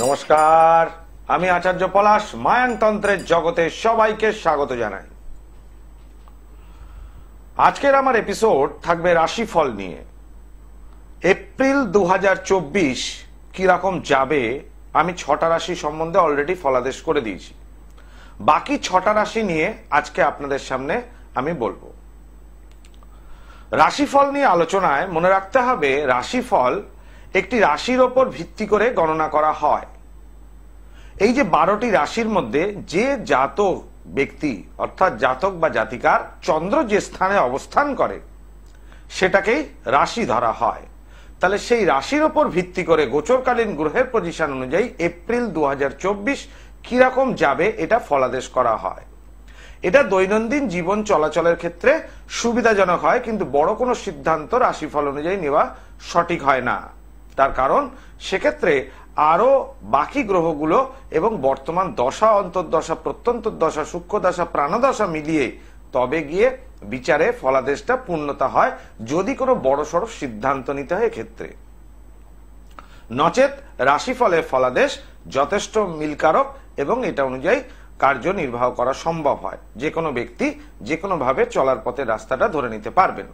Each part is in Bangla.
নমস্কার, আমি আচার্য পলাশ মায়াংতন্ত্রের জগতে সবাইকে স্বাগত জানাই। আজকের আমার এপিসোড থাকবে রাশিফল নিয়ে। এপ্রিল 2024 কিরকম যাবে আমি 6টা রাশি সম্বন্ধে অলরেডি ফলাদেশ করে দিয়েছি। বাকি 6টা রাশি নিয়ে আজকে আপনাদের সামনে আমি বলবো। রাশিফল নিয়ে আলোচনায় মনে রাখতে হবে, রাশিফল একটি রাশির ওপর ভিত্তি করে গণনা করা হয়। এই যে 12টি রাশির মধ্যে যে জাতক ব্যক্তি অর্থাৎ জাতক বা জাতিকার চন্দ্র যে স্থানে অবস্থান করে সেটাকেই রাশি ধরা হয়। তাহলে সেই রাশির ওপর ভিত্তি করে গোচরকালীন গ্রহের পজিশন অনুযায়ী এপ্রিল 2024 কিরকম যাবে এটা ফলাদেশ করা হয়। এটা দৈনন্দিন জীবন চলাচলের ক্ষেত্রে সুবিধাজনক হয়, কিন্তু বড় কোনো সিদ্ধান্ত রাশিফল অনুযায়ী নেওয়া সঠিক হয় না। তার কারণ সেক্ষেত্রে আরো বাকি গ্রহগুলো এবং বর্তমান দশা, অন্তর্দশা, প্রত্যন্তর্দশা, সূক্ষ্মদশা, প্রাণদশা মিলিয়ে তবে গিয়ে বিচারে ফলাদেশটা পূর্ণতা হয়, যদি কোনো বড়সড় সিদ্ধান্ত নিতে হয় ক্ষেত্রে। নচেত রাশিফলের ফলাদেশ যথেষ্ট মিলকারক এবং এটা অনুযায়ী কার্যনির্বাহ করা সম্ভব হয়। যে কোনো ব্যক্তি যে কোনো ভাবে চলার পথে রাস্তাটা ধরে নিতে পারবেন।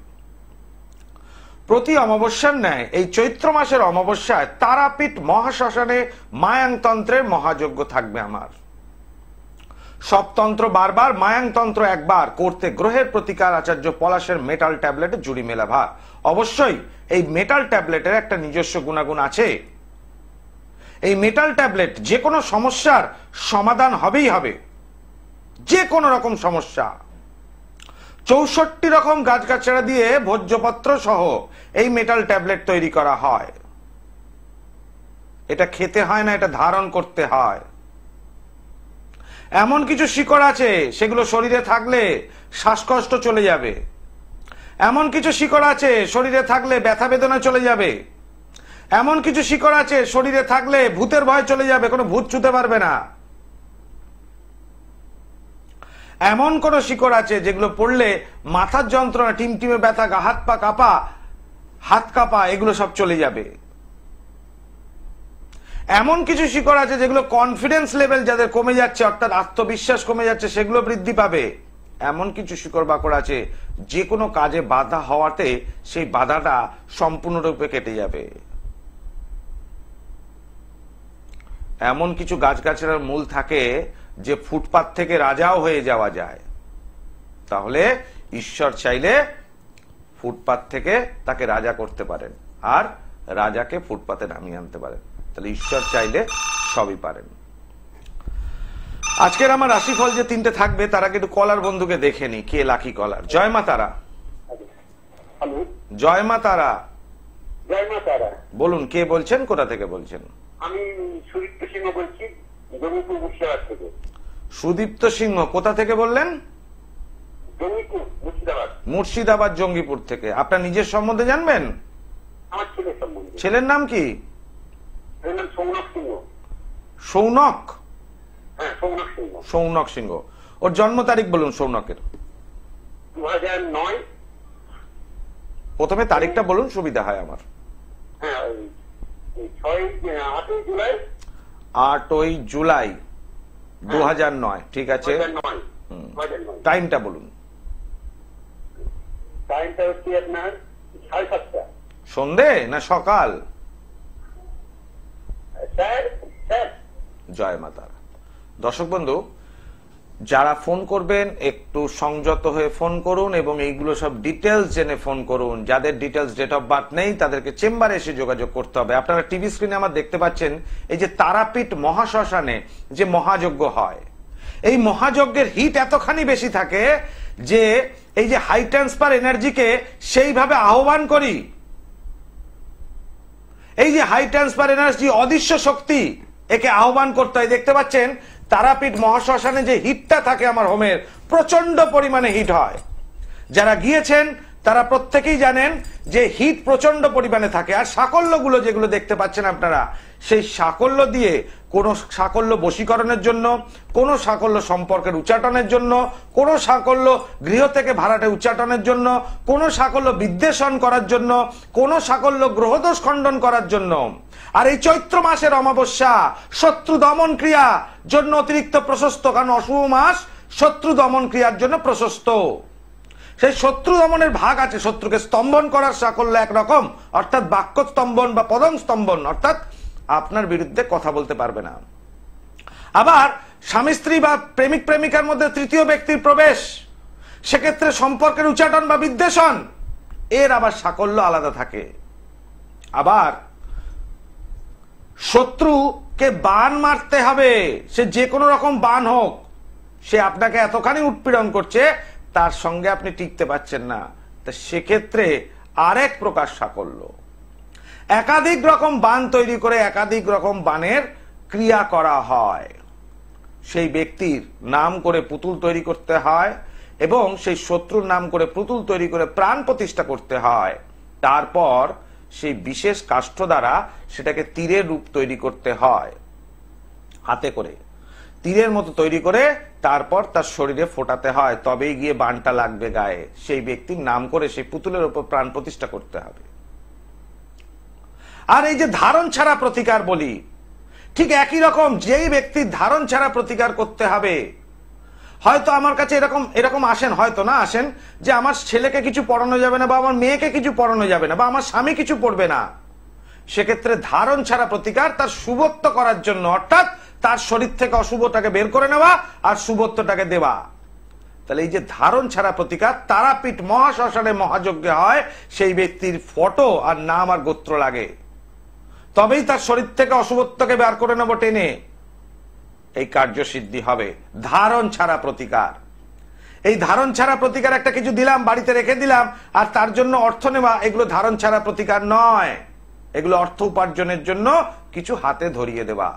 প্রতি অমাবস্যার ন্যায় এই চৈত্র মাসের অমাবস্যায় তারাপীঠ মহাশ্মশানে মায়াংতন্ত্রের মহাযজ্ঞ থাকবে আমার। সবতন্ত্র বারবার, মায়াংতন্ত্র একবার করতে গ্রহের প্রতিকার আচার্য পলাশের মেটাল ট্যাবলেটে জুড়ি মেলা ভার। অবশ্যই এই মেটাল ট্যাবলেটের একটা নিজস্ব গুণাগুণ আছে। এই মেটাল ট্যাবলেট যে কোনো সমস্যার সমাধান হবেই হবে, যে কোনো রকম সমস্যা। 64 রকম গাছগাছড়া দিয়ে ভোজ্যপত্র সহ এই মেটাল ট্যাবলেট তৈরি করা হয়। এটা খেতে হয় না, এটা ধারণ করতে হয়। এমন কিছু শিকড় আছে সেগুলো শরীরে থাকলে শ্বাসকষ্ট চলে যাবে। এমন কিছু শিকড় আছে শরীরে থাকলে ব্যথা বেদনা চলে যাবে। এমন কিছু শিকড় আছে শরীরে থাকলে ভূতের ভয় চলে যাবে, কোনো ভূত ছুতে পারবে না। এমন কোন শিকড় আছে যেগুলো পড়লে মাথার যন্ত্রণা, টিমটিমে ব্যথা, হাত পা কাঁপা, হাত কাঁপা, এগুলো সব চলে যাবে। এমন কিছু শিকড় আছে যেগুলো কনফিডেন্স লেভেল যাদের কমে যাচ্ছে, অর্থাৎ আত্মবিশ্বাস কমে যাচ্ছে, সেগুলো বৃদ্ধি পাবে। এমন কিছু শিকড় বাকড় আছে যে কোনো কাজে বাধা হওয়াতে সেই বাধাটা সম্পূর্ণরূপে কেটে যাবে। এমন কিছু গাছগাছড়ার মূল থাকে যে ফুটপাত থেকে রাজাও হয়ে যাওয়া যায়। তাহলে ঈশ্বর চাইলে ফুটপাত থেকে তাকে রাজা করতে পারেন, আর রাজাকে ফুটপাতে নামিয়ে আনতে পারেন। তাহলে ঈশ্বর চাইলে সবই পারেন। আজকের আমার রাশিফল যে 3টে থাকবে তার আগে একটু কলার বন্ধুকে দেখে নি কে লাকি কলার। জয় মা তারা। জয় মা তারা। জয় মা তারা। বলুন কে বলছেন, কোথা থেকে বলছেন? আমি সুদীপ্ত সিংহ বলছি, জঙ্গিপুর মুর্শিদাবাদ থেকে। সুদীপ্ত সিংহ কোথা থেকে বললেন? জঙ্গিপুর মুর্শিদাবাদ। মুর্শিদাবাদ জঙ্গিপুর থেকে। আপনার নিজের সম্বন্ধে জানবেন? আমার ছেলের সম্বন্ধে। ছেলের নাম কি? এর নাম সৌনক সিংহ। সৌনক? হ্যাঁ, সৌনক সিংহ। সৌনক সিংহ। ওর জন্ম তারিখ বলুন সৌনকের। 2009। প্রথমে তারিখটা বলুন, সুবিধা হয় আমার। হ্যাঁ, 8ই জুলাই। 8ই জুলাই 2009। ঠিক আছে, 2009। টাইমটা বলুন। টাইমটা হচ্ছে আপনার 7:30। সন্ধে না সকাল? Sir sir. জয় মাতা। দর্শক বন্ধু, যারা ফোন করবেন একটু সংযত হয়ে ফোন করুন এবং এইগুলো সব ডিটেলস জেনে ফোন করুন। যাদের ডিটেলস ডেট অফ বার্থ নেই তাদেরকে চেম্বারে এসে যোগাযোগ করতে হবে। আপনারা টিভি স্ক্রিনে আমার দেখতে পাচ্ছেন এই যে তারাপীঠ মহাশ্মশানে যে মহাযজ্ঞ হয়, এই মহাযজ্ঞের হিট এতখানি বেশি থাকে যে এই যে হাই ট্রান্সফার এনার্জিকে সেইভাবে আহ্বান করি। এই যে হাই ট্রান্সফার এনার্জি, অদৃশ্য শক্তি, একে আহ্বান করতে হয়। দেখতে পাচ্ছেন তারাপীঠ মহাশ্মশানে যে হিটটা থাকে আমার হোমের, প্রচন্ড পরিমাণে হিট হয়। যারা গিয়েছেন তারা প্রত্যেকেই জানেন যে হিট প্রচন্ড পরিমাণে থাকে। আর সাকল্যগুলো যেগুলো দেখতে পাচ্ছেন আপনারা, সেই সাকল্য দিয়ে কোন সাকল্য বশীকরণের জন্য, কোন সাকল্য সম্পর্কের উচ্চাটনের জন্য, কোন সাকল্য গৃহ থেকে ভাড়াটে উচ্চাটনের জন্য, কোন সাকল্য বিদ্বেষণ করার জন্য, কোন সাকল্য গ্রহদোষ খণ্ডন করার জন্য। আর এই চৈত্র মাসের অমাবস্যা শত্রু দমন ক্রিয়া জন্য অতিরিক্ত প্রশস্ত, কারণ অশুভ মাস শত্রু দমন ক্রিয়ার জন্য প্রশস্ত। সেই শত্রু দমনের ভাগ আছে। শত্রুকে স্তম্ভন করার সাকল্য একরকম, অর্থাৎ বাক্য স্তম্ভন বা পদং স্তম্ভন, অর্থাৎ আপনার বিরুদ্ধে কথা বলতে পারবে না। আবার স্বামী স্ত্রী বা প্রেমিক প্রেমিকার মধ্যে তৃতীয় ব্যক্তির প্রবেশ, সেক্ষেত্রে সম্পর্কের উচ্চাটন বা বিদ্বেষণ, এর আবার সাকল্য আলাদা থাকে। আবার শত্রুকে বান মারতে হবে, সে যে কোনো রকম বান হোক, সে আপনাকে এতখানি উৎপীড়ন করছে, তার সঙ্গে আপনি টিকতে পারছেন না, তা সেক্ষেত্রে আরেক প্রকার সাকল্য। একাধিক রকম বান তৈরি করে একাধিক রকম বানের ক্রিয়া করা হয়। সেই ব্যক্তির নাম করে পুতুল তৈরি করতে হয় এবং সেই শত্রুর নাম করে পুতুল তৈরি করে প্রাণ প্রতিষ্ঠা করতে হয়। তারপর সেই বিশেষ কাষ্ঠ দ্বারা সেটাকে তীরের রূপ তৈরি করতে হয়, হাতে করে তীরের মতো তৈরি করে তারপর তার শরীরে ফোটাতে হয়, তবেই গিয়ে বানটা লাগবে গায়ে। সেই ব্যক্তির নাম করে সেই পুতুলের উপর প্রাণ প্রতিষ্ঠা করতে হবে। আর এই যে ধারণ ছাড়া প্রতিকার বলি, ঠিক একই রকম যেই ব্যক্তির ধারণ ছাড়া প্রতিকার করতে হবে। হয়তো আমার কাছে এরকম আসেন, হয়তো না আসেন, যে আমার ছেলেকে কিছু পড়ানো যাবে না, বা আমার মেয়েকে কিছু পড়ানো যাবে না, বা আমার স্বামী কিছু পড়বে না। সেক্ষেত্রে ধারণ ছাড়া প্রতিকার তার শুভত্ব করার জন্য, অর্থাৎ তার শরীর থেকে অশুভটাকে বের করে নেওয়া আর শুভত্বটাকে দেওয়া। তাহলে এই যে ধারণ ছাড়া প্রতিকার তারাপীঠ মহাশ্মশানে মহাযজ্ঞে হয়, সেই ব্যক্তির ফটো আর নাম আর গোত্র লাগে, তবেই তার শরীর থেকে অশুভত্বকে বের করে নেব টেনে, এই কার্যসিদ্ধি হবে। ধারণ ছাড়া প্রতিকার, এই ধারণ ছাড়া প্রতিকার একটা কিছু দিলাম, বাড়িতে রেখে দিলাম, আর তার জন্য অর্থ নেওয়া, এগুলো ধারণ ছাড়া প্রতিকার নয়। এগুলো অর্থ উপার্জনের জন্য কিছু হাতে ধরিয়ে দেওয়া।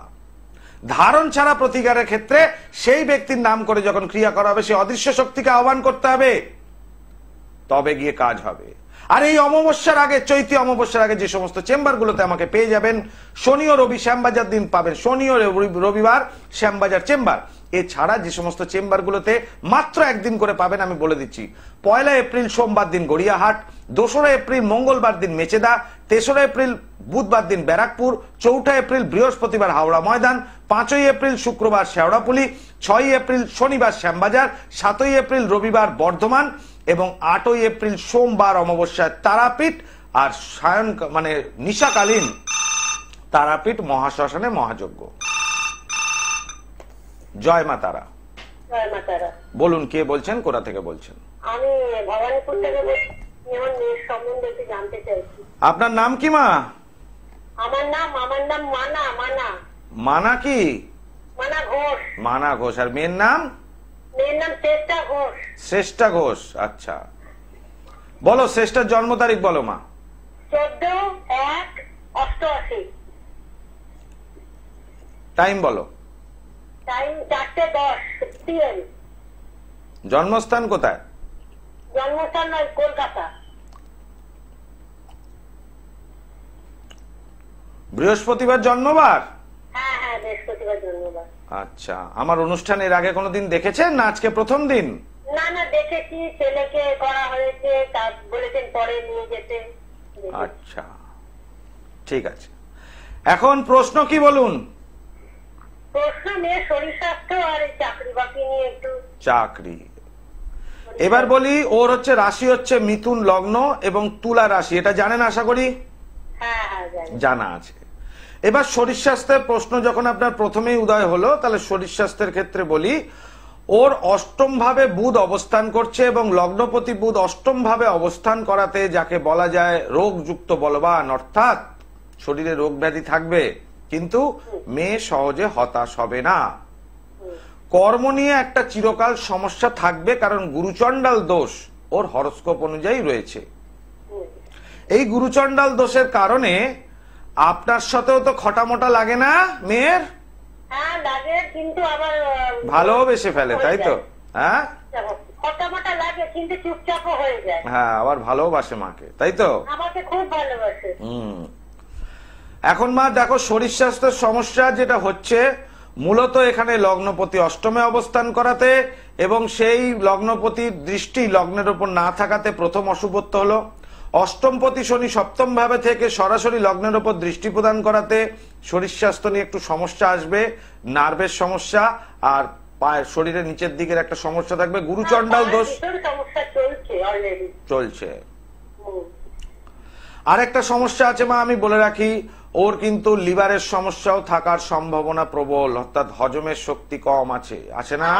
ধারণ ছাড়া প্রতিকারের ক্ষেত্রে সেই ব্যক্তির নাম করে যখন ক্রিয়া করা হবে, সে অদৃশ্য শক্তিকে আহ্বান করতে হবে, তবে গিয়ে কাজ হবে। আর এই অমাবস্যার আগে, চৈত্রী অমাবস্যার আগে যে সমস্ত চেম্বারগুলোতে আমাকে পেয়ে যাবেন, শনি ও রবি শ্যামবাজার দিন পাবেন, শনি ও রবিবার শ্যামবাজার চেম্বার। এছাড়া যে সমস্ত চেম্বারগুলোতে মাত্র একদিন করে পাবেন আমি বলে দিচ্ছি: 1 এপ্রিল সোমবার দিন গড়িয়াহাট, 2 এপ্রিল মঙ্গলবার দিন মেচেদা, 3 এপ্রিল বুধবার দিন ব্যারাকপুর, 4 এপ্রিল বৃহস্পতিবার হাওড়া ময়দান, 5 এপ্রিল শুক্রবার শেওড়াপুলি, 6 এপ্রিল শনিবার শ্যামবাজার, 7 এপ্রিল রবিবার বর্ধমান এবং 8 এপ্রিল সোমবার অমাবস্যায় তারাপীঠ। আর সায়ন মানে নিশাকালীন তারাপীঠ মহাশ্মশানে মহাযজ্ঞ। জয় মা তারা। জয় মা তারা। বলুন, কে বলছেন, কোথা থেকে বলছেন? আমি ভবানীপুর থেকে বলছি। আমার মেয়ের সম্বন্ধে একটু জানতে চাইছি। আপনার নাম কি মা? আমার নাম মানা। মানা কি? মানা ঘোষ। মানা ঘোষ। আর মেয়ের নাম? মেয়ের নাম শ্রেষ্ঠা ঘোষ। শ্রেষ্ঠা ঘোষ। আচ্ছা, বলো শ্রেষ্ঠার জন্ম তারিখ বলো মা। 14/1/88। টাইম বলো। Time 4:10 PM। জন্মস্থান কোথায়? জন্মস্থান কলকাতা। বৃহস্পতিবার জন্মবার? হ্যাঁ, বৃহস্পতিবার জন্মবার। আচ্ছা, আমার অনুষ্ঠানের আগে কোনোদিন দেখেছেন না আজকে প্রথম দিন? না, দেখেছি, ছেলেকে করা হয়েছে, তার বলেছেন পরে নিয়ে যেতে। আচ্ছা, ঠিক আছে। এখন প্রশ্ন কি বলুন? প্রশ্ন মেয়ের শরীর স্বাস্থ্য আর চাকরি বাকরি নিয়ে একটু। চাকরি। এবার বলি, ওর হচ্ছে রাশি হচ্ছে মিথুন লগ্ন এবং তুলা রাশি, এটা জানেন আশা করি? হ্যাঁ, জানি। জানা আছে। এবার শরীর স্বাস্থ্যের প্রশ্ন যখন আপনার প্রথমেই উদয় হলো, তাহলে শরীর স্বাস্থ্যের ক্ষেত্রে বলি, ওর অষ্টম ভাবে বুধ অবস্থান করছে এবং লগ্নপতি বুধ অষ্টম ভাবে অবস্থান করাতে যাকে বলা যায় রোগযুক্ত বলবান, অর্থাৎ শরীরে রোগ ব্যাধি থাকবে, কিন্তু মেয়ে সহজে হতাশ হবে না। কর্ম নিয়ে একটা চিরকাল সমস্যা থাকবে, কারণ গুরুচণ্ডাল দোষ ওর হরস্কোপ অনুযায়ী রয়েছে। এই গুরুচণ্ডাল দোষের কারণে আপনার সাথেও তো খটামটা লাগে না মেয়ের? হ্যাঁ লাগে, কিন্তু আবার ভালোবেসে ফেলে, তাই তো? হ্যাঁ, মোটা লাগে, কিন্তু চুপচাপও হয়ে যায়। হ্যাঁ, আবার ভালোবাসে মাকে, তাই তো? আমাকে খুব ভালোবাসে। এখন মা দেখো, শরীর স্বাস্থ্যের সমস্যা যেটা হচ্ছে, মূলত এখানে লগ্নপতি অষ্টমে অবস্থান করাতে এবং সেই লগ্নপতির দৃষ্টি লগ্নের উপর না থাকাতে প্রথম অশুভত্ব হলো। অষ্টমপতি শনি সপ্তম ভাবে থেকে সরাসরি লগ্নের উপর দৃষ্টি প্রদান করাতে শরীর স্বাস্থ্য নিয়ে একটু সমস্যা আসবে, নার্ভের সমস্যা, আর পায়ের শরীরের নিচের দিকের একটা সমস্যা থাকবে। গুরুচণ্ডাল দোষ চলছে। আর একটা সমস্যা আছে মা, আমি বলে রাখি, ওর কিন্তু লিভারের সমস্যাও থাকার সম্ভাবনা প্রবল, অর্থাৎ হজমের শক্তি কম আছে, আছে না?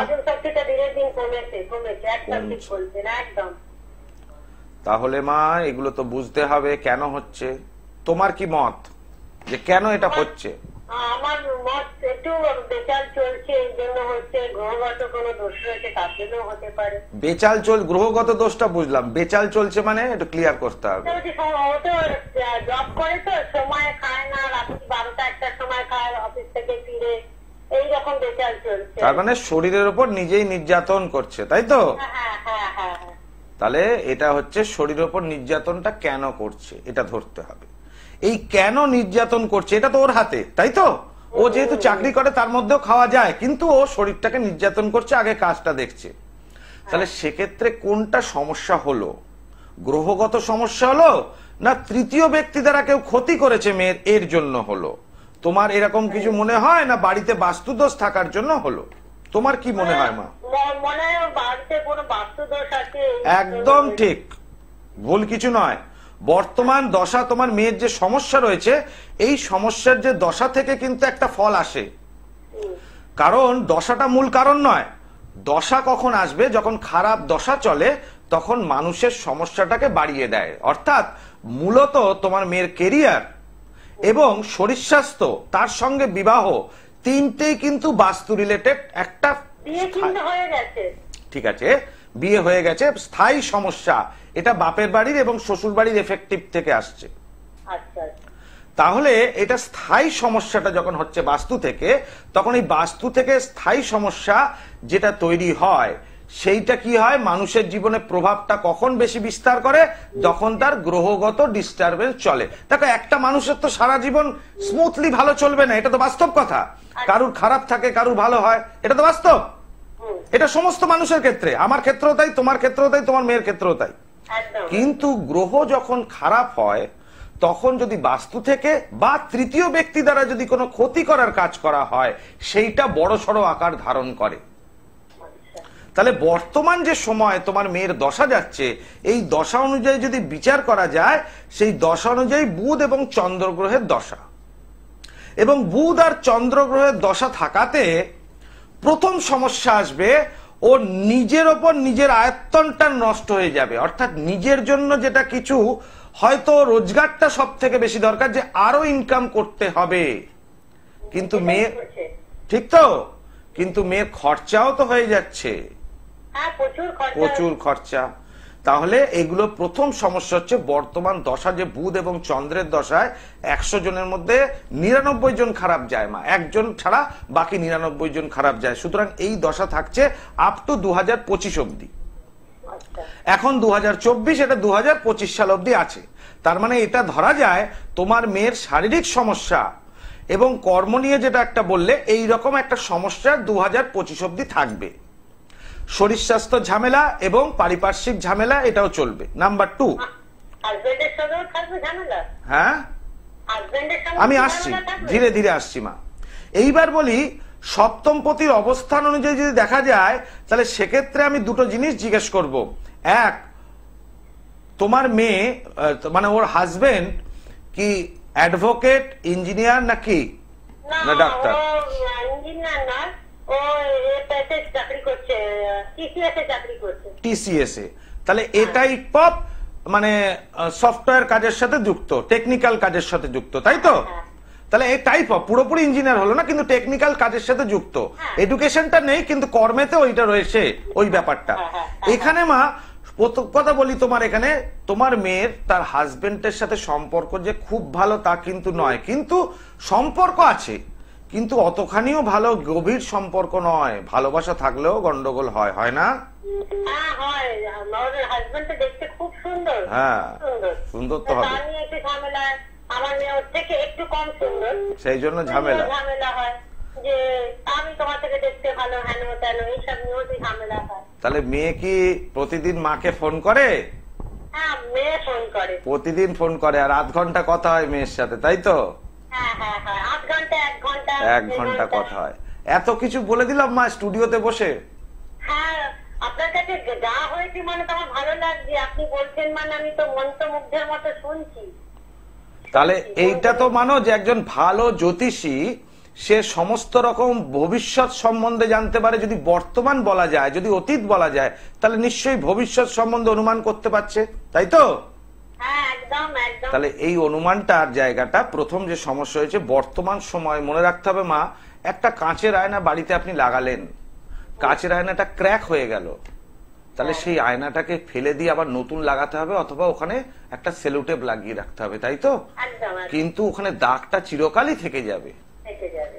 তাহলে মা এগুলো তো বুঝতে হবে কেন হচ্ছে। তোমার কি মত যে কেন এটা হচ্ছে? আমার মত একটু বেচাল চলছে, এই জন্য হচ্ছে। গ্রহগত কোনো দোষ রয়েছে, তার জন্য হতে পারে। বেচাল চল, গ্রহগত দোষটা বুঝলাম, বেচাল চলছে মানে একটু ক্লিয়ার করতে হবে। ও তো জব করে, তো সময় খায় না, রাত্রি 12টা-1টার সময় খায়, অফিস থেকে ফিরে, এইরকম বেচাল চলছে। তার মানে শরীরের উপর নিজেই নির্যাতন করছে, তাই তো? হ্যাঁ। তাহলে এটা হচ্ছে শরীরের উপর নির্যাতনটা কেন করছে এটা ধরতে হবে। এই কেন নির্যাতন করছে এটা তো ওর হাতে, তাই তো? ও যেহেতু চাকরি করে তার মধ্যেও খাওয়া যায়, কিন্তু ও শরীরটাকে নির্যাতন করছে, আগে কাজটা দেখছে। তাহলে সেক্ষেত্রে কোনটা সমস্যা হলো? গ্রহগত সমস্যা হলো, না তৃতীয় ব্যক্তি দ্বারা কেউ ক্ষতি করেছে মেয়ের, এর জন্য হলো? তোমার এরকম কিছু মনে হয়, না বাড়িতে বাস্তুদোষ থাকার জন্য হলো? তোমার কি মনে হয় মা? মনে হয় বাড়িতে কোনো বাস্তুদোষ আছে। একদম ঠিক, ভুল কিছু নয়। বর্তমান দশা, তোমার মেয়ের যে সমস্যা রয়েছে, এই সমস্যার যে দশা থেকে কিন্তু একটা ফল আসে। কারণ দশাটা মূল কারণ নয়। দশা কখন আসবে? যখন খারাপ দশা চলে তখন মানুষের সমস্যাটাকে বাড়িয়ে দেয়। অর্থাৎ মূলত তোমার মেয়ের কেরিয়ার এবং শরীর স্বাস্থ্য, তার সঙ্গে বিবাহ, তিনটেই কিন্তু বাস্তু রিলেটেড একটা। ঠিক আছে, বিয়ে হয়ে গেছে, স্থায়ী সমস্যা, এটা বাপের বাড়ির এবং শ্বশুর বাড়ির এফেক্টিভ থেকে আসছে। তাহলে এটা স্থায়ী সমস্যাটা যখন হচ্ছে বাস্তু থেকে, তখন এই বাস্তু থেকে স্থায়ী সমস্যা যেটা তৈরি হয়, সেইটা কি হয়, মানুষের জীবনে প্রভাবটা কখন বেশি বিস্তার করে? যখন তার গ্রহগত ডিস্টারবেন্স চলে। দেখো, একটা মানুষের তো সারা জীবন স্মুথলি ভালো চলবে না, এটা তো বাস্তব কথা। কারুর খারাপ থাকে, কারুর ভালো হয়, এটা তো বাস্তব। এটা সমস্ত মানুষের ক্ষেত্রে, আমার ক্ষেত্রেও তাই, তোমার ক্ষেত্রেও তাই, তোমার মেয়ের ক্ষেত্রেও তাই। কিন্তু গ্রহ যখন খারাপ হয়, তখন যদি বাস্তু থেকে বা তৃতীয় ব্যক্তি দ্বারা যদি কোনো ক্ষতি করার কাজ করা হয়, সেইটা বড়সড় আকার ধারণ করে। তাহলে বর্তমান যে সময় তোমার মেয়ের দশা যাচ্ছে, এই দশা অনুযায়ী যদি বিচার করা যায়, সেই দশা অনুযায়ী বুধ এবং চন্দ্র গ্রহের দশা, এবং বুধ আর চন্দ্র গ্রহের দশা থাকাতে প্রথম সমস্যা আসবে, ও নিজের ওপর নিজের আয়ত্তনটা নষ্ট হয়ে যাবে। অর্থাৎ নিজের জন্য যেটা কিছু, হয়তো রোজগারটা সব থেকে বেশি দরকার, যে আরো ইনকাম করতে হবে, কিন্তু মেয়ে, ঠিক তো, কিন্তু মেয়ের খরচাও তো হয়ে যাচ্ছে, প্রচুর খরচা। তাহলে এগুলো প্রথম সমস্যা হচ্ছে বর্তমান দশা, যে বুধ এবং চন্দ্রের দশায় 100 জনের মধ্যে 99 জন খারাপ যায় মা, একজন ছাড়া বাকি 99 জন খারাপ যায়। সুতরাং এই দশা থাকছে আপ টু 2025 অব্দি। এখন 2024, এটা 2025 সাল অব্দি আছে। তার মানে এটা ধরা যায় তোমার মেয়ের শারীরিক সমস্যা এবং কর্ম নিয়ে যেটা একটা বললে, এই রকম একটা সমস্যা 2025 অব্দি থাকবে। শরীর স্বাস্থ্য ঝামেলা এবং পারিপার্শ্বিক ঝামেলা, এটাও চলবে। নাম্বার 2, হ্যাঁ আমি আসছি, ধীরে ধীরে আসছি মা। এইবার বলি, সপ্তম পতির অবস্থান অনুযায়ী যদি দেখা যায়, তাহলে সেক্ষেত্রে আমি দুটো জিনিস জিজ্ঞেস করব। এক, তোমার মেয়ে মানে ওর হাজবেন্ড কি অ্যাডভোকেট, ইঞ্জিনিয়ার নাকি না ডাক্তার? TCS এ। তাহলে এ টাইপ অফ মানে সফটওয়্যার কাজের সাথে যুক্ত, টেকনিক্যাল কাজের সাথে যুক্ত, তাই তো? তাহলে এই টাইপ অফ, পুরোপুরি ইঞ্জিনিয়ার হলো না, কিন্তু টেকনিক্যাল কাজের সাথে যুক্ত। এডুকেশনটা নেই, কিন্তু কর্মেতে ওইটা রয়েছে, ওই ব্যাপারটা। এখানে মা প্রথম কথা বলি, তোমার এখানে তোমার মেয়ের তার হাজবেন্ডের সাথে সম্পর্ক যে খুব ভালো তা কিন্তু নয়, কিন্তু সম্পর্ক আছে, কিন্তু অতখানিও ভালো গভীর সম্পর্ক নয়, ভালোবাসা থাকলেও গন্ডগোল হয়, হয় না? হ্যাঁ হয়, আমার হাজবেন্ড দেখতে খুব সুন্দর। হ্যাঁ, সুন্দর তো হবে, একটু ঝামেলা, আমার মেয়ে ওর থেকে একটু কম সুন্দর, সেই জন্য ঝামেলা হয় যে আমি তোমার থেকে দেখতে ভালো, হেন তেন, এইসব নিয়েও ঝামেলা হয়। তাহলে মেয়ে কি প্রতিদিন মাকে ফোন করে? হ্যাঁ, মেয়ে ফোন করে, প্রতিদিন ফোন করে, আর 8 ঘন্টা কথা হয় মেয়ের সাথে, তাই তো? হ্যাঁ হ্যাঁ হ্যাঁ, 8 ঘন্টা 1 ঘন্টা 1 ঘন্টা কথা হয়। এত কিছু বলে দিলাম মা স্টুডিওতে বসে। হ্যাঁ, আপনার কাছে যা হয়েছে মানে তো আমার ভালো লাগছে, আপনি বলছেন মানে আমি তো মন্ত্রমুগ্ধের মতো শুনছি। তাহলে এইটা তো মানো যে একজন ভালো জ্যোতিষী সে সমস্ত রকম ভবিষ্যৎ সম্বন্ধে জানতে পারে। যদি বর্তমান বলা যায়, যদি অতীত বলা যায়, তাহলে নিশ্চয়ই ভবিষ্যৎ সম্বন্ধে অনুমান করতে পারছে, তাই তো? তাহলে এই অনুমানটার জায়গাটা, প্রথম যে সমস্যা হয়েছে বর্তমান সময়, মনে রাখতে হবে মা, একটা কাঁচের আয়না বাড়িতে আপনি লাগালেন, কাঁচের আয়নাটা ক্র্যাক হয়ে গেল, তাহলে সেই আয়নাটাকে ফেলে দিয়ে আবার নতুন লাগাতে হবে, অথবা ওখানে একটা সেলোটেপ লাগিয়ে রাখতে হবে, তাই তো? কিন্তু ওখানে দাগটা চিরকালই থেকে যাবে।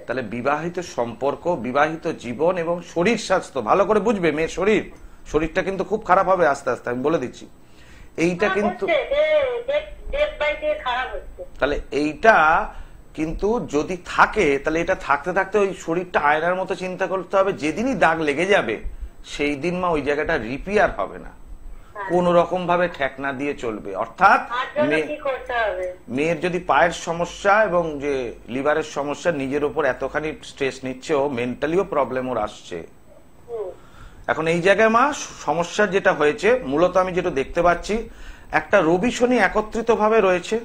তাহলে বিবাহিত সম্পর্ক, বিবাহিত জীবন এবং শরীর স্বাস্থ্য ভালো করে বুঝবে। মেয়ের শরীরটা কিন্তু খুব খারাপ হবে আস্তে আস্তে, আমি বলে দিচ্ছি। এইটা কিন্তু তাহলে এইটা কিন্তু যদি থাকে, তাহলে এটা থাকতে থাকতে ওই শরীরটা আয়নার মতো চিন্তা করতে হবে, যেদিনই দাগ লেগে যাবে সেই দিন মা ওই জায়গাটা রিপেয়ার হবে না, কোন রকম ভাবে ঠেকনা দিয়ে চলবে। অর্থাৎ মেয়ের যদি পায়ের সমস্যা এবং যে লিভারের সমস্যা, নিজের উপর এতখানি স্ট্রেস নিচ্ছে, ও মেন্টালিও প্রবলেম ওর আসছে। এখন এই জায়গায় মা সমস্যা যেটা হয়েছে, মূলত আমি যেটা দেখতে পাচ্ছি, একটা রবি শনি একত্রিত ভাবে রয়েছে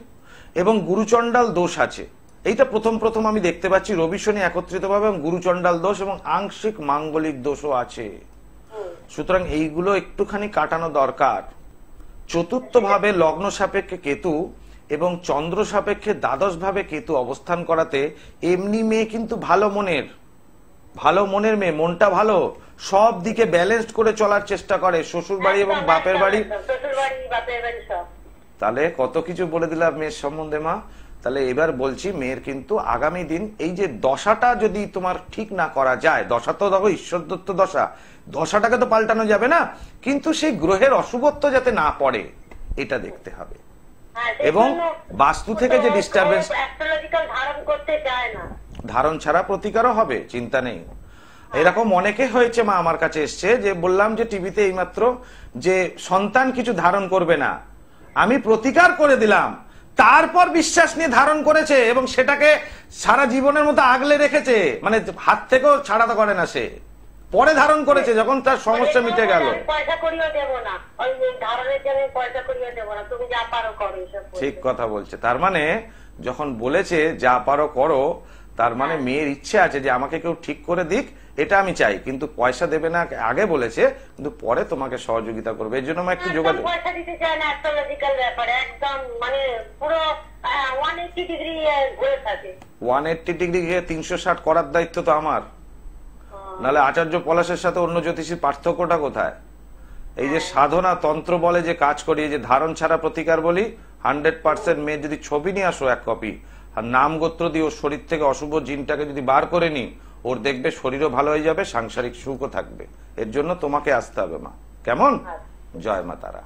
এবং গুরুচণ্ডাল দোষ আছে। এইটা প্রথম আমি দেখতে পাচ্ছি, রবি শনি একত্রিত ভাবে এবং গুরুচণ্ডাল দোষ এবং আংশিক মাঙ্গলিক দোষও আছে। সুতরাং এইগুলো একটুখানি কাটানো দরকার। চতুর্থ ভাবে লগ্ন সাপেক্ষে কেতু এবং চন্দ্র সাপেক্ষে দ্বাদশ ভাবে কেতু অবস্থান করাতে এমনি মেয়ে কিন্তু ভালো মনের মেয়ে, মনটা ভালো, সব দিকে ব্যালেন্সড করে চলার চেষ্টা করে, শ্বশুর বাড়ি এবং বাপের বাড়ি। তাহলে কত কিছু বলে দিলাম মেয়ের সম্বন্ধে মা। তাহলে এবার বলছি, মেয়ের কিন্তু আগামী দিন এই যে দশাটা যদি তোমার ঠিক না করা যায়, দশা তো দেখো ঈশ্বর দত্ত দশা, দশাটাকে তো পাল্টানো যাবে না, কিন্তু সেই গ্রহের অশুভত্ব যাতে না পড়ে এটা দেখতে হবে। এবং বাস্তু থেকে যে ডিস্টারবেন্স, ধারণ ছাড়া প্রতিকারও হবে, চিন্তা নেই। এরকম অনেকে হয়েছে মা, আমার কাছে এসছে, যে বললাম যে টিভিতে এইমাত্র যে সন্তান কিছু ধারণ করবে না, আমি প্রতিকার করে দিলাম, তারপর বিশ্বাস নিয়ে ধারণ করেছে এবং সেটাকে সারা জীবনের মতো আগলে রেখেছে, মানে হাত থেকেও ছাড়াতে করে না, সে পরে ধারণ করেছে যখন তার সমস্যা মিটে গেল। ঠিক কথা বলছে। তার মানে যখন বলেছে যা পারো করো, তার মানে মেয়ের ইচ্ছে আছে যে আমাকে কেউ ঠিক করে দিক, এটা আমি চাই, কিন্তু পয়সা দেবে না আগে বলেছে, কিন্তু পরে তোমাকে সহযোগিতা করবে। এর জন্য আমি একটু যোগাযোগ, পয়সা দিতে চায় না, অ্যাস্ট্রোলজিক্যাল ব্যাপারে একদম মানে পুরো 180 ডিগ্রি ঘুরে থাকে। 180 ডিগ্রি গিয়ে 360 করার দায়িত্ব তো আমার, নাহলে আচার্য পলাশের সাথে অন্য জ্যোতিষীর পার্থক্যটা কোথায়? এই যে সাধনা তন্ত্র বলে যে কাজ করি, এই যে ধারণ ছাড়া প্রতিকার বলি, 100% মেয়ে যদি ছবি নিয়ে আসো 1 কপি, আর নাম গোত্র দিয়ে ওর শরীর থেকে অশুভ জিনটাকে যদি বার করে নি, ওর দেখবে শরীরও ভালো হয়ে যাবে, সাংসারিক সুখও থাকবে। এর জন্য তোমাকে আসতে হবে মা, কেমন? জয় মা তারা।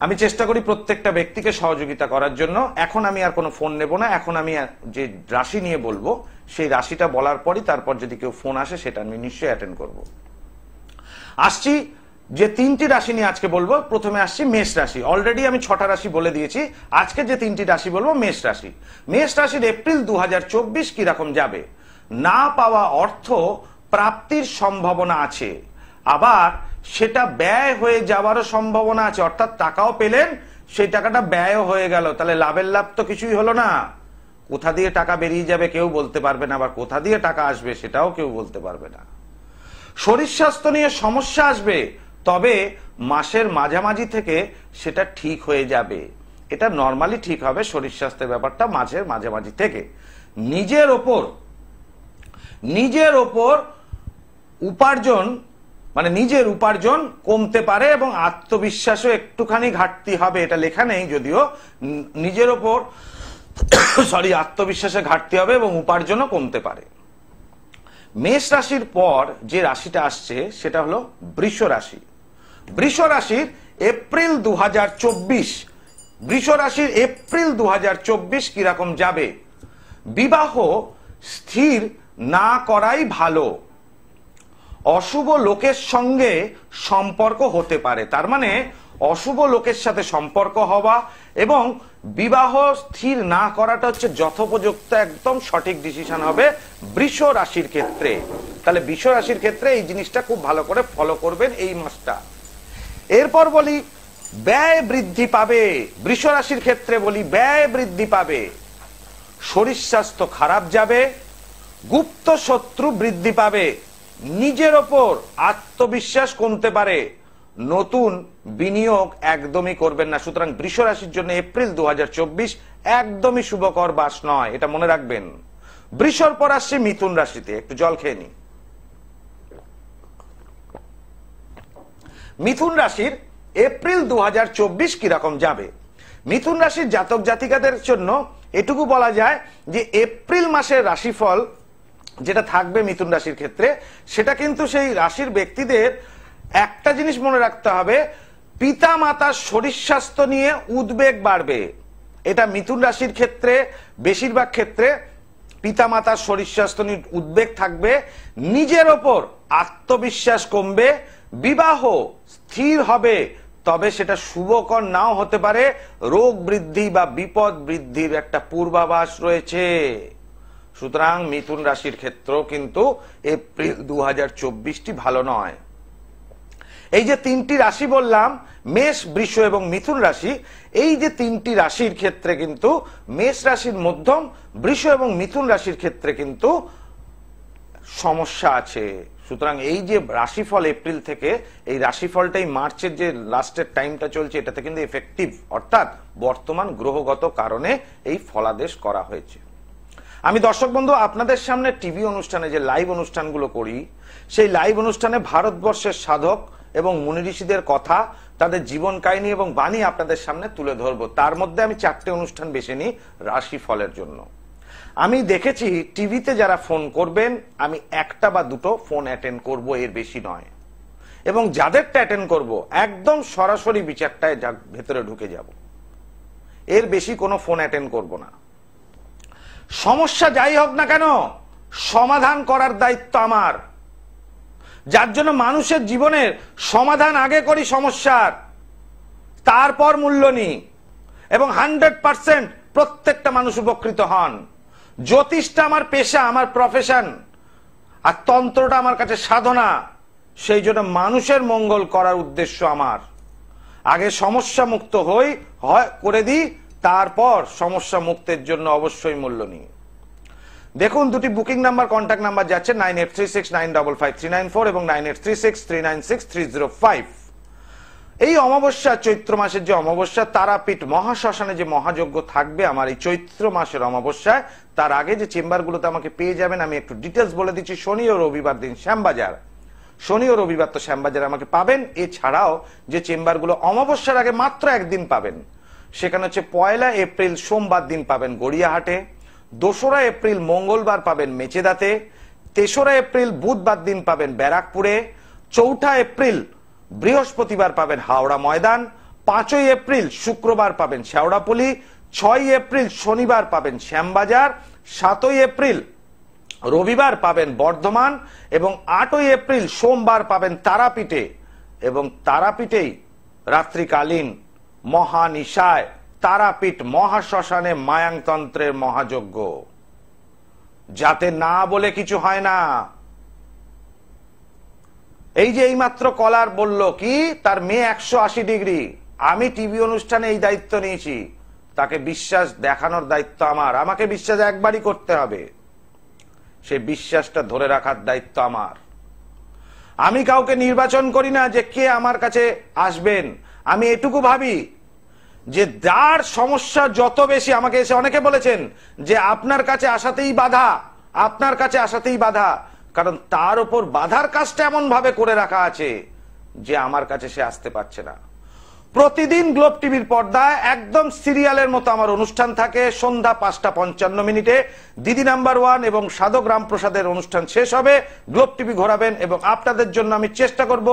আমি চেষ্টা করি প্রত্যেকটা ব্যক্তিকে সহযোগিতা করার জন্য। এখন আমি আর কোনো ফোন নেব না, এখন আমি যে রাশি নিয়ে বলবো সেই রাশিটা বলার পরই তারপর যদি কেউ ফোন আসে সেটা আমি নিশ্চয়ই অ্যাটেন্ড করব। আসছি যে 3টি রাশি নিয়ে আজকে বলবো। প্রথমে আসছি মেষ রাশি। অলরেডি আমি 6টা রাশি বলে দিয়েছি, আজকে যে 3টি রাশি বলবো মেষ রাশি। মেষ রাশির এপ্রিল 2024 কিরকম যাবে? না পাওয়া অর্থ প্রাপ্তির সম্ভাবনা আছে, আবার সেটা ব্যয় হয়ে যাওয়ারও সম্ভাবনা আছে। অর্থাৎ টাকাও পেলেন, সেই টাকাটা ব্যয়ও হয়ে গেল, তাহলে লাভের লাভ তো কিছুই হলো না। কোথা দিয়ে টাকা বেরিয়ে যাবে কেউ বলতে পারবে না, আবার কোথা দিয়ে টাকা আসবে সেটাও কেউ বলতে পারবে না। শরীর স্বাস্থ্য নিয়ে সমস্যা আসবে, তবে মাসের মাঝামাঝি থেকে সেটা ঠিক হয়ে যাবে। এটা নর্মালি ঠিক হবে শরীর স্বাস্থ্যের ব্যাপারটা মাসের মাঝামাঝি থেকে। নিজের ওপর উপার্জন মানে নিজের উপার্জন কমতে পারে এবং আত্মবিশ্বাসও একটুখানি ঘাটতি হবে। এটা লেখা নেই যদিও, নিজের ওপর আত্মবিশ্বাসে ঘাটতি হবে এবং উপার্জনও কমতে পারে। মেষ রাশির পর যে রাশিটা আসছে সেটা হলো বৃষ রাশি। বৃষ রাশির এপ্রিল 2024, বৃষ রাশির এপ্রিল 2024 কিরকম যাবে? বিবাহ স্থির না করাই ভালো। অশুভ লোকের সঙ্গে সম্পর্ক হতে পারে, তার মানে অশুভ লোকের সাথে সম্পর্ক হওয়া এবং বিবাহ স্থির না করাটা হচ্ছে যথোপযুক্ত একদম সঠিক ডিসিশন হবে বৃষ রাশির ক্ষেত্রে। তাহলে বৃষ রাশির ক্ষেত্রে এই জিনিসটা খুব ভালো করে ফলো করবেন এই মাসটা। এরপর বলি ব্যয় বৃদ্ধি পাবে। বৃষ রাশির ক্ষেত্রে বলি ব্যয় বৃদ্ধি পাবে, শরীর স্বাস্থ্য খারাপ যাবে, গুপ্ত শত্রু বৃদ্ধি পাবে, নিজের ওপর আত্মবিশ্বাস কমতে পারে, নতুন বিনিয়োগ একদমই করবেন না। সুতরাং বৃষ রাশির জন্য এপ্রিল 2024 একদমই শুভকর মাস নয়, এটা মনে রাখবেন। বৃষর পর আসছে মিথুন রাশিতে, একটু জল খেয়ে নি। মিথুন রাশির এপ্রিল 2024 কিরকম যাবে? মিথুন রাশির জাতক জাতিকাদের জন্য এটুকু বলা যায় যে এপ্রিল মাসের রাশিফল যেটা থাকবে মিথুন রাশির ক্ষেত্রে, সেটা কিন্তু সেই রাশির ব্যক্তিদের একটা জিনিস মনে রাখতে হবে, পিতা মাতার শরীর স্বাস্থ্য নিয়ে উদ্বেগ বাড়বে। এটা মিথুন রাশির ক্ষেত্রে বেশিরভাগ ক্ষেত্রে পিতা মাতার শরীর স্বাস্থ্য নিয়ে উদ্বেগ থাকবে, নিজের ওপর আত্মবিশ্বাস কমবে, বিবাহ স্থির হবে তবে সেটা শুভকর নাও হতে পারে, রোগ বৃদ্ধি বা বিপদ বৃদ্ধির একটা পূর্বাভাস রয়েছে। সুতরাং মিথুন রাশির ক্ষেত্রেও কিন্তু এপ্রিল 2024টি ভালো নয়। এই যে তিনটি রাশি বললাম, মেষ, বৃষ এবং মিথুন রাশি, এই যে তিনটি রাশির ক্ষেত্রে কিন্তু মেষ রাশির মধ্যম, বৃষ এবং মিথুন রাশির ক্ষেত্রে কিন্তু সমস্যা আছে। সুতরাং এই যে রাশিফল এপ্রিল থেকে, এই রাশিফলটাই মার্চের যে লাস্টের টাইমটা চলছে এটাতে কিন্তু এফেক্টিভ, অর্থাৎ বর্তমান গ্রহগত কারণে এই ফলাদেশ করা হয়েছে। আমি দর্শক বন্ধু আপনাদের সামনে টিভি অনুষ্ঠানে যে লাইভ অনুষ্ঠানগুলো করি, সেই লাইভ অনুষ্ঠানে ভারতবর্ষের সাধক এবং মুনি ঋষিদের কথা, তাদের জীবন কাহিনী এবং বাণী আপনাদের সামনে তুলে ধরবো। তার মধ্যে আমি 4টে অনুষ্ঠান বেছে নিই রাশিফলের জন্য। আমি দেখেছি টিভিতে যারা ফোন করবেন আমি 1টা বা 2টো ফোন অ্যাটেন্ড করব, এর বেশি নয়। এবং যাদেরটা অ্যাটেন্ড করব একদম সরাসরি বিচারটায় ভেতরে ঢুকে যাব, এর বেশি কোনো ফোন অ্যাটেন্ড করব না। সমস্যা যাই হোক না কেন সমাধান করার দায়িত্ব আমার, যার জন্য মানুষের জীবনের সমাধান আগে করি সমস্যার, তারপর মূল্য নিই এবং 100% প্রত্যেকটা মানুষ উপকৃত হন। জ্যোতিষটা আমার পেশা, আমার প্রফেশন, আর তন্ত্রটা আমার কাছে সাধনা। সেই জন্য মানুষের মঙ্গল করার উদ্দেশ্য আমার। আগে সমস্যা মুক্ত করে দিই, তারপর সমস্যা মুক্তের জন্য অবশ্যই মূল্য নিই। দেখুন দুটি বুকিং নাম্বার, কন্ট্যাক্ট নাম্বার যাচ্ছে 9836955394 এবং 9836396305। এই অমাবস্যা, চৈত্র মাসের যে অমাবস্যা, তারাপীঠ মহাশ্মশানে যে মহাযজ্ঞ থাকবে আমার এই চৈত্র মাসের অমাবস্যায়, তার আগে যে চেম্বারগুলোতে আমাকে পেয়ে যাবেন আমি একটু ডিটেলস বলে দিচ্ছি। শনি ও রবিবার দিন শ্যামবাজার, শনি ও রবিবার তো শ্যামবাজারে আমাকে পাবেন। এছাড়াও যে চেম্বারগুলো অমাবস্যার আগে মাত্র একদিন পাবেন, সেখানে হচ্ছে 1 এপ্রিল সোমবার দিন পাবেন গড়িয়াহাটে, 2রা এপ্রিল মঙ্গলবার পাবেন মেচেদাতে, 3রা এপ্রিল বুধবার দিন পাবেন ব্যারাকপুরে, 4ঠা এপ্রিল বৃহস্পতিবার পাবেন হাওড়া ময়দান, 5ই এপ্রিল শুক্রবার পাবেন শেওড়াপল্লী, 6ই এপ্রিল শনিবার পাবেন শ্যামবাজার, 7ই এপ্রিল রবিবার পাবেন বর্ধমান এবং 8ই এপ্রিল সোমবার পাবেন তারাপীঠে। এবং তারাপীঠেই রাত্রিকালীন মহানিশায় তারাপীঠ মহাশ্মশানে মায়াংতন্ত্রের মহাযজ্ঞ, যাতে না বলে কিছু হয় না। এই যে এইমাত্র কলার বলল কি তার মেয়ে 180 ডিগ্রি, আমি টিভি অনুষ্ঠানে এই দায়িত্ব নিয়েছি, তাকে বিশ্বাস দেখানোর দায়িত্ব আমার। আমাকে বিশ্বাস একবারই করতে হবে, সে বিশ্বাসটা ধরে রাখার দায়িত্ব আমার। আমি কাউকে নির্বাচন করি না যে কে আমার কাছে আসবেন। আমি এটুকু ভাবি যে যার সমস্যা যত বেশি, আমাকে এসে অনেকে বলেছেন যে আপনার কাছে আসাতেই বাধা, আপনার কাছে আসাতেই বাধা, কারণ তার উপর বাধার কাজটা এমন ভাবে করে রাখা আছে যে আমার কাছে সে আসতে পারছে না। প্রতিদিন গ্লোব টিভির পর্দায় একদম সিরিয়ালের মতো আমার অনুষ্ঠান থাকে সন্ধ্যা 5:55 দিদি নাম্বার 1 এবং সাধক রামপ্রসাদের অনুষ্ঠান শেষ হবে, গ্লোব টিভি ঘোরাবেন এবং আপনাদের জন্য আমি চেষ্টা করব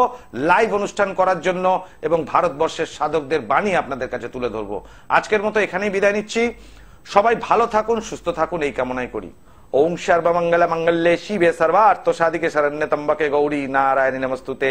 লাইভ অনুষ্ঠান করার জন্য এবং ভারতবর্ষের সাধকদের বাণী আপনাদের কাছে তুলে ধরবো। আজকের মতো এখানেই বিদায় নিচ্ছি। সবাই ভালো থাকুন, সুস্থ থাকুন এই কামনাই করি। ওম সর্বমঙ্গল মঙ্গলে শিবে সর্বার্থ সাধিকে শরণ্যে ত্র্যম্বকে গৌরী নারায়ণী নমস্তুতে।